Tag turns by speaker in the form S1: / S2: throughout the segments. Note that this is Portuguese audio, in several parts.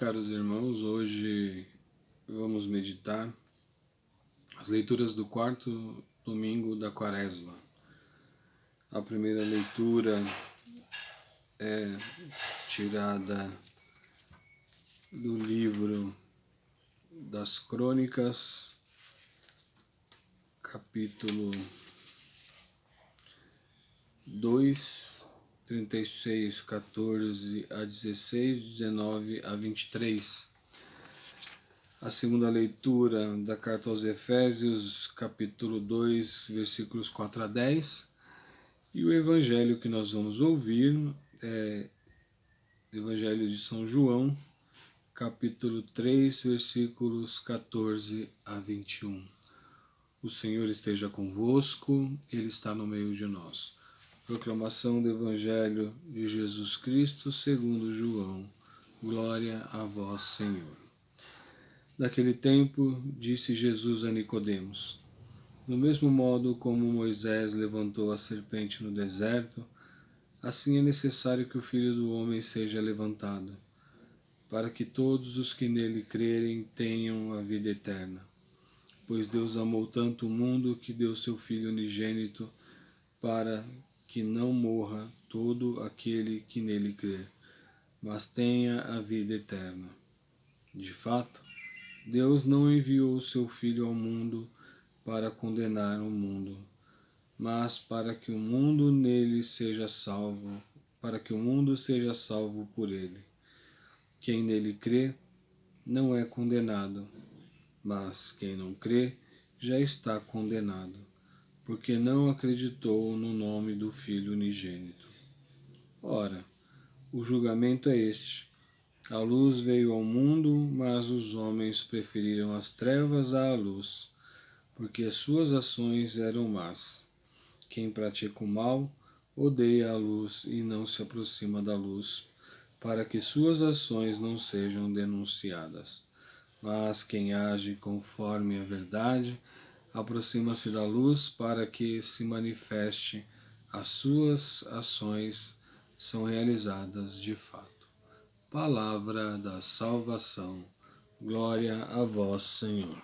S1: Caros irmãos, hoje vamos meditar as leituras do quarto domingo da Quaresma. A primeira leitura é tirada do livro das Crônicas, capítulo 2, 36, 14 a 16, 19 a 23. A segunda leitura da carta aos Efésios, capítulo 2, versículos 4 a 10. E o evangelho que nós vamos ouvir é o Evangelho de São João, capítulo 3, versículos 14 a 21. O Senhor esteja convosco, Ele está no meio de nós. Proclamação do Evangelho de Jesus Cristo segundo João. Glória a vós, Senhor. Naquele tempo, disse Jesus a Nicodemos: do mesmo modo como Moisés levantou a serpente no deserto, assim é necessário que o Filho do Homem seja levantado, para que todos os que nele crerem tenham a vida eterna. Pois Deus amou tanto o mundo que deu seu Filho unigênito, para que não morra todo aquele que nele crer, mas tenha a vida eterna. De fato, Deus não enviou o seu Filho ao mundo para condenar o mundo, mas para que o mundo nele seja salvo, para que o mundo seja salvo por ele. Quem nele crê não é condenado, mas quem não crê já está condenado, porque não acreditou no nome do Filho unigênito. Ora, o julgamento é este: a luz veio ao mundo, mas os homens preferiram as trevas à luz, porque as suas ações eram más. Quem pratica o mal odeia a luz e não se aproxima da luz, para que suas ações não sejam denunciadas. Mas quem age conforme a verdade aproxima-se da luz, para que se manifeste as suas ações são realizadas de fato. Palavra da salvação. Glória a vós, Senhor.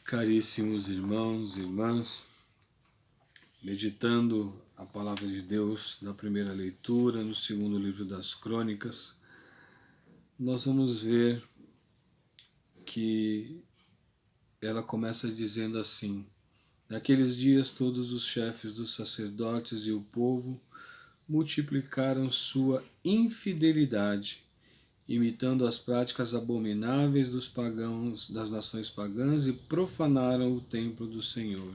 S1: Caríssimos irmãos e irmãs, meditando a palavra de Deus na primeira leitura, no segundo livro das Crônicas, nós vamos ver que ela começa dizendo assim: naqueles dias todos os chefes dos sacerdotes e o povo multiplicaram sua infidelidade, imitando as práticas abomináveis dos pagãos, das nações pagãs, e profanaram o templo do Senhor.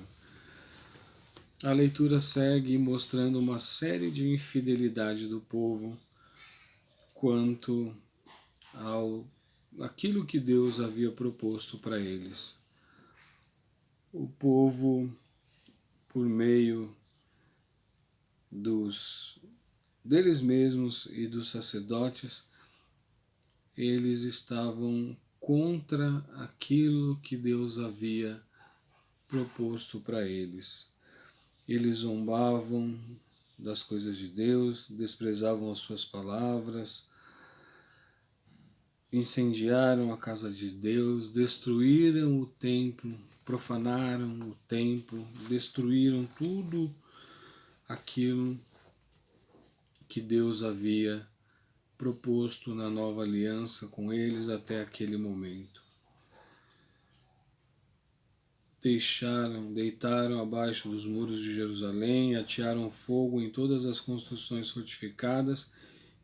S1: A leitura segue mostrando uma série de infidelidade do povo quanto aquilo que Deus havia proposto para eles. O povo, por meio deles mesmos e dos sacerdotes, eles estavam contra aquilo que Deus havia proposto para eles. Eles zombavam das coisas de Deus, desprezavam as suas palavras, incendiaram a casa de Deus, destruíram o templo, profanaram o templo, destruíram tudo aquilo que Deus havia proposto na nova aliança com eles até aquele momento. Deitaram abaixo dos muros de Jerusalém, atearam fogo em todas as construções fortificadas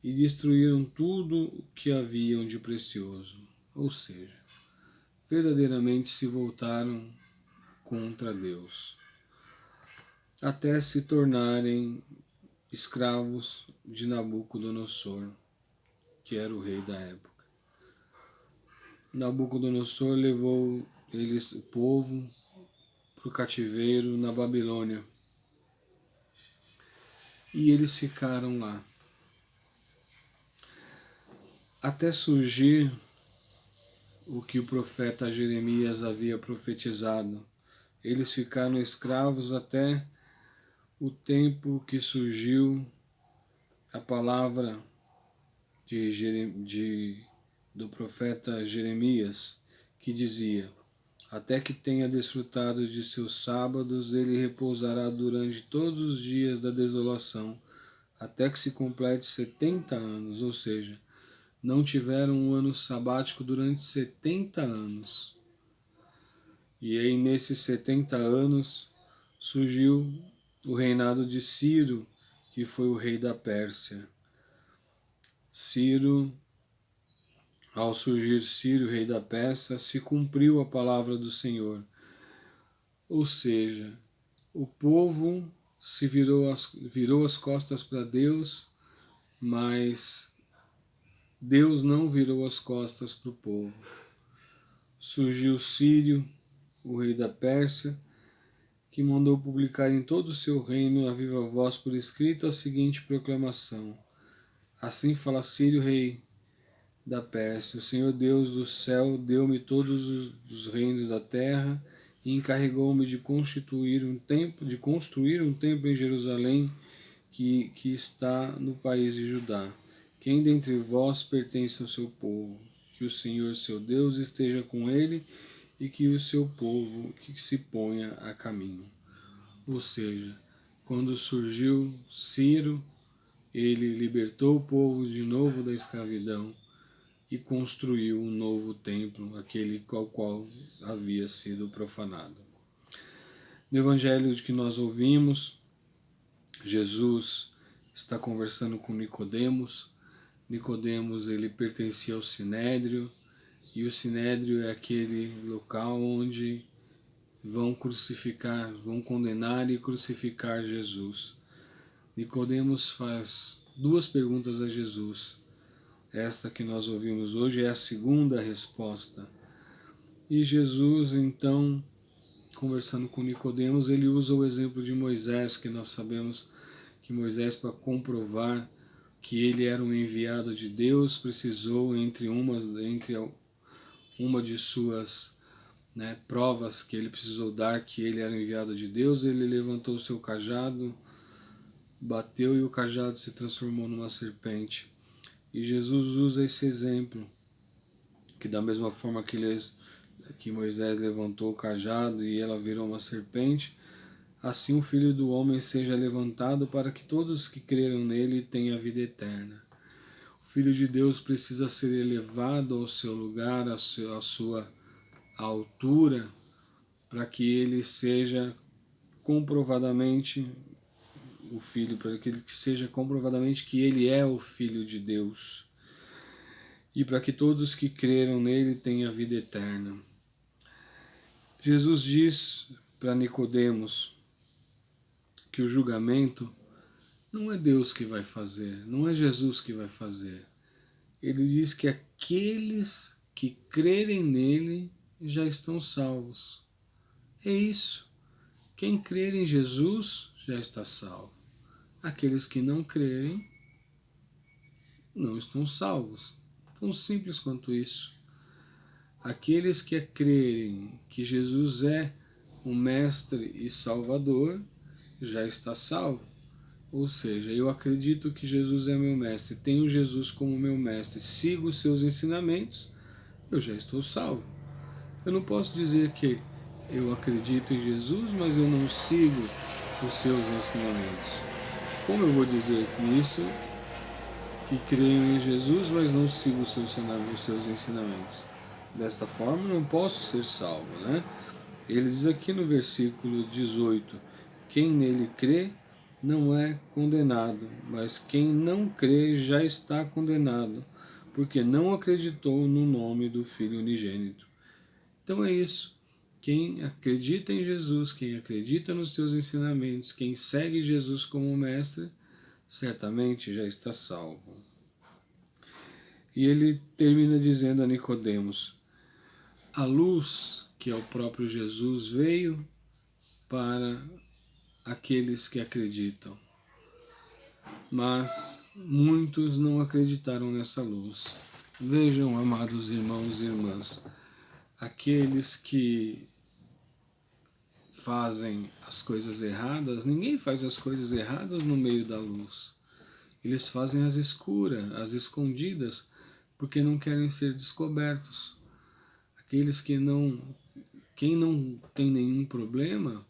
S1: e destruíram tudo o que haviam de precioso. Ou seja, verdadeiramente se voltaram contra Deus, até se tornarem escravos de Nabucodonosor, que era o rei da época. Nabucodonosor levou o povo para o cativeiro na Babilônia, e eles ficaram lá até surgir o que o profeta Jeremias havia profetizado. Eles ficaram escravos até o tempo que surgiu a palavra do profeta Jeremias, que dizia: até que tenha desfrutado de seus sábados, ele repousará durante todos os dias da desolação, até que se complete 70 anos, ou seja, não tiveram um ano sabático durante 70 anos. E aí, nesses 70 anos, surgiu o reinado de Ciro, que foi o rei da Pérsia. Ao surgir Ciro, rei da Pérsia, se cumpriu a palavra do Senhor. Ou seja, o povo se virou as costas para Deus, mas Deus não virou as costas para o povo. Surgiu Ciro, o rei da Pérsia, que mandou publicar em todo o seu reino a viva voz por escrito a seguinte proclamação: assim fala Ciro, rei da Pérsia: o Senhor Deus do céu deu-me todos os reinos da terra e encarregou-me de construir um templo em Jerusalém que está no país de Judá. Quem dentre vós pertence ao seu povo? Que o Senhor seu Deus esteja com ele e que o seu povo que se ponha a caminho. Ou seja, quando surgiu Ciro, ele libertou o povo de novo da escravidão e construiu um novo templo, aquele qual havia sido profanado. No evangelho de que nós ouvimos, Jesus está conversando com Nicodemos. Nicodemos, ele pertencia ao Sinédrio, e o Sinédrio é aquele local onde vão condenar e crucificar Jesus. Nicodemos faz duas perguntas a Jesus. Esta que nós ouvimos hoje é a segunda resposta. E Jesus, então, conversando com Nicodemos, ele usa o exemplo de Moisés, que nós sabemos que Moisés, para comprovar que ele era um enviado de Deus, precisou, entre uma de suas provas que ele precisou dar que ele era enviado de Deus, ele levantou o seu cajado, bateu e o cajado se transformou numa serpente. E Jesus usa esse exemplo, que da mesma forma que Moisés levantou o cajado e ela virou uma serpente, assim o Filho do Homem seja levantado para que todos que creram nele tenham a vida eterna. O Filho de Deus precisa ser elevado ao seu lugar, à sua altura, para que ele seja comprovadamente o Filho, para que ele seja comprovadamente que ele é o Filho de Deus, e para que todos que creram nele tenham a vida eterna. Jesus diz para Nicodemos que o julgamento não é Deus que vai fazer, não é Jesus que vai fazer. Ele diz que aqueles que crerem nele já estão salvos. É isso. Quem crer em Jesus já está salvo. Aqueles que não crerem não estão salvos. Tão simples quanto isso. Aqueles que crerem que Jesus é o Mestre e Salvador já está salvo. Ou seja, eu acredito que Jesus é meu Mestre, tenho Jesus como meu Mestre, sigo os seus ensinamentos, eu já estou salvo. Eu não posso dizer que eu acredito em Jesus, mas eu não sigo os seus ensinamentos. Como eu vou dizer isso? Que creio em Jesus, mas não sigo os seus ensinamentos. Desta forma, eu não posso ser salvo, né? Ele diz aqui no versículo 18: quem nele crê não é condenado, mas quem não crê já está condenado, porque não acreditou no nome do Filho unigênito. Então é isso. Quem acredita em Jesus, quem acredita nos seus ensinamentos, quem segue Jesus como mestre, certamente já está salvo. E ele termina dizendo a Nicodemos: a luz, que é o próprio Jesus, veio para aqueles que acreditam. Mas muitos não acreditaram nessa luz. Vejam, amados irmãos e irmãs, aqueles que fazem as coisas erradas, ninguém faz as coisas erradas no meio da luz. Eles fazem às escuras, às escondidas, porque não querem ser descobertos. Aqueles que quem não tem nenhum problema,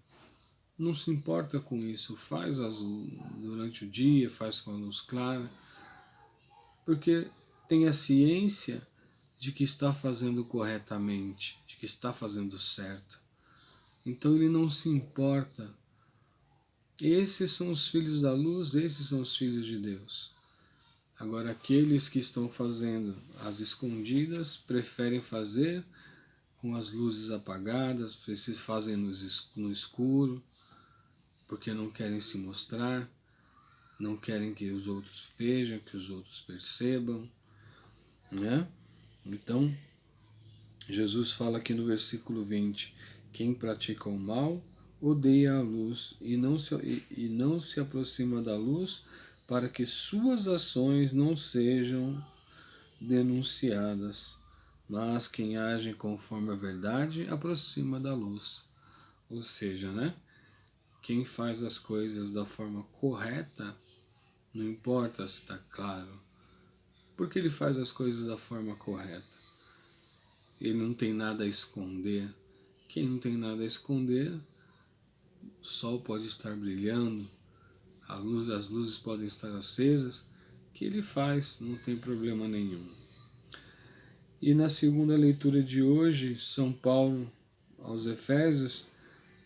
S1: não se importa com isso, durante o dia, faz com a luz clara, porque tem a ciência de que está fazendo corretamente, de que está fazendo certo. Então ele não se importa. Esses são os filhos da luz, esses são os filhos de Deus. Agora, aqueles que estão fazendo às escondidas, preferem fazer com as luzes apagadas, fazem no escuro, porque não querem se mostrar, não querem que os outros vejam, que os outros percebam, né? Então, Jesus fala aqui no versículo 20, quem pratica o mal odeia a luz e não se aproxima da luz para que suas ações não sejam denunciadas. Mas quem age conforme a verdade aproxima da luz. Ou seja, né? Quem faz as coisas da forma correta, não importa se está claro, porque ele faz as coisas da forma correta. Ele não tem nada a esconder. Quem não tem nada a esconder, o sol pode estar brilhando, as luzes podem estar acesas, que ele faz, não tem problema nenhum. E na segunda leitura de hoje, São Paulo aos Efésios,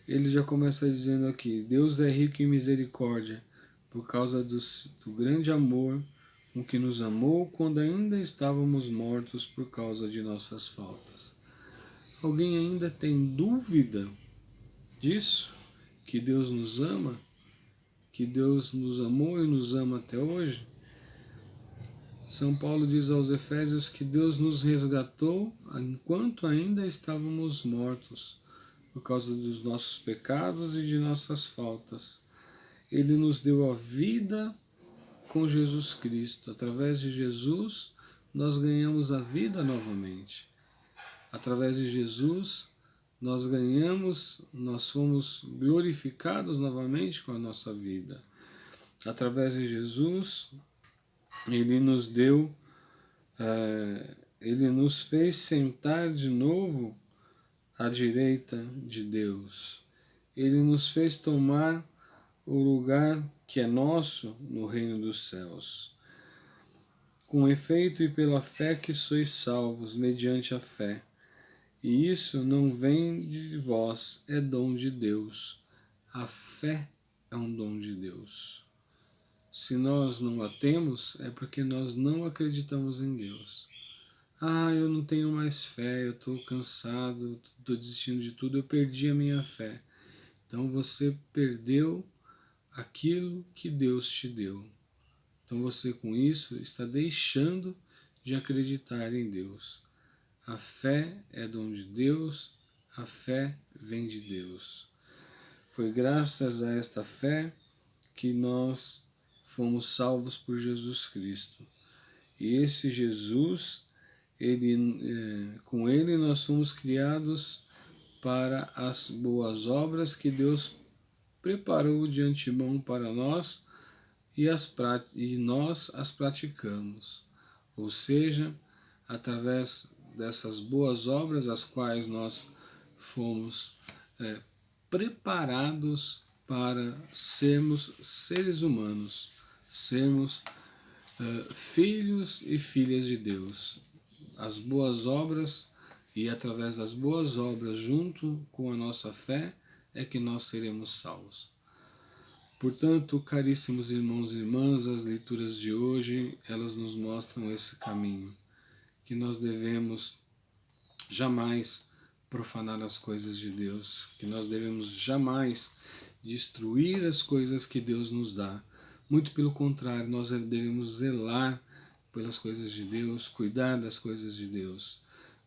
S1: ele já começa dizendo aqui, Deus é rico em misericórdia, por causa do grande amor com que nos amou quando ainda estávamos mortos por causa de nossas faltas. Alguém ainda tem dúvida disso? Que Deus nos ama? Que Deus nos amou e nos ama até hoje? São Paulo diz aos Efésios que Deus nos resgatou enquanto ainda estávamos mortos, por causa dos nossos pecados e de nossas faltas. Ele nos deu a vida com Jesus Cristo. Através de Jesus, nós ganhamos a vida novamente. Através de Jesus, nós fomos glorificados novamente com a nossa vida. Através de Jesus, Ele nos deu, Ele nos fez sentar de novo à direita de Deus. Ele nos fez tomar o lugar que é nosso no reino dos céus. Com efeito e pela fé que sois salvos, mediante a fé. E isso não vem de vós, é dom de Deus. A fé é um dom de Deus. Se nós não a temos, é porque nós não acreditamos em Deus. Eu não tenho mais fé, eu estou cansado, estou desistindo de tudo, eu perdi a minha fé. Então você perdeu aquilo que Deus te deu. Então você com isso está deixando de acreditar em Deus. A fé é dom de Deus, a fé vem de Deus. Foi graças a esta fé que nós fomos salvos por Jesus Cristo. E esse Jesus, com ele nós somos criados para as boas obras que Deus preparou de antemão para nós e nós as praticamos. Ou seja, através dessas boas obras, as quais nós fomos preparados para sermos seres humanos, sermos filhos e filhas de Deus. As boas obras, e através das boas obras, junto com a nossa fé, é que nós seremos salvos. Portanto, caríssimos irmãos e irmãs, as leituras de hoje, elas nos mostram esse caminho, que nós devemos jamais profanar as coisas de Deus, que nós devemos jamais destruir as coisas que Deus nos dá. Muito pelo contrário, nós devemos zelar pelas coisas de Deus, cuidar das coisas de Deus.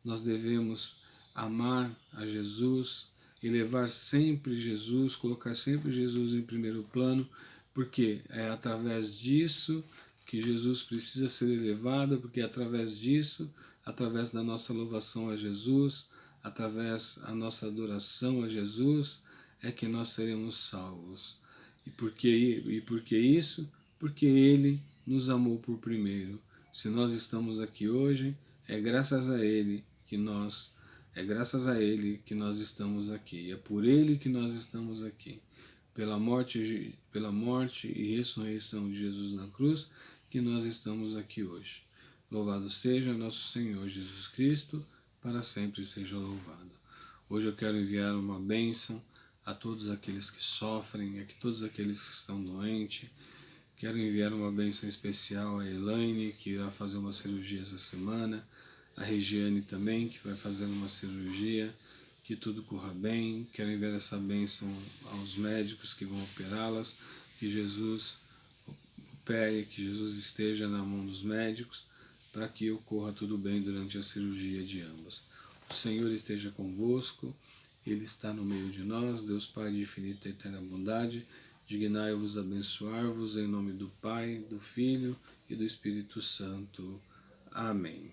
S1: Nós devemos amar a Jesus e levar sempre Jesus, colocar sempre Jesus em primeiro plano, porque é através disso que Jesus precisa ser elevado, porque é através disso, através da nossa louvação a Jesus, através da nossa adoração a Jesus, é que nós seremos salvos. E por que isso? Porque Ele nos amou por primeiro. Se nós estamos aqui hoje, é graças a Ele que nós estamos aqui. É por Ele que nós estamos aqui. Pela morte e ressurreição de Jesus na cruz, que nós estamos aqui hoje. Louvado seja nosso Senhor Jesus Cristo, para sempre seja louvado. Hoje eu quero enviar uma bênção a todos aqueles que sofrem, a todos aqueles que estão doentes. Quero enviar uma bênção especial a Elaine, que irá fazer uma cirurgia essa semana, a Regiane também, que vai fazer uma cirurgia, que tudo corra bem. Quero enviar essa bênção aos médicos que vão operá-las, que Jesus opere, que Jesus esteja na mão dos médicos, para que ocorra tudo bem durante a cirurgia de ambos. O Senhor esteja convosco, Ele está no meio de nós, Deus Pai de infinita e eterna bondade, dignai-vos abençoar-vos em nome do Pai, do Filho e do Espírito Santo. Amém.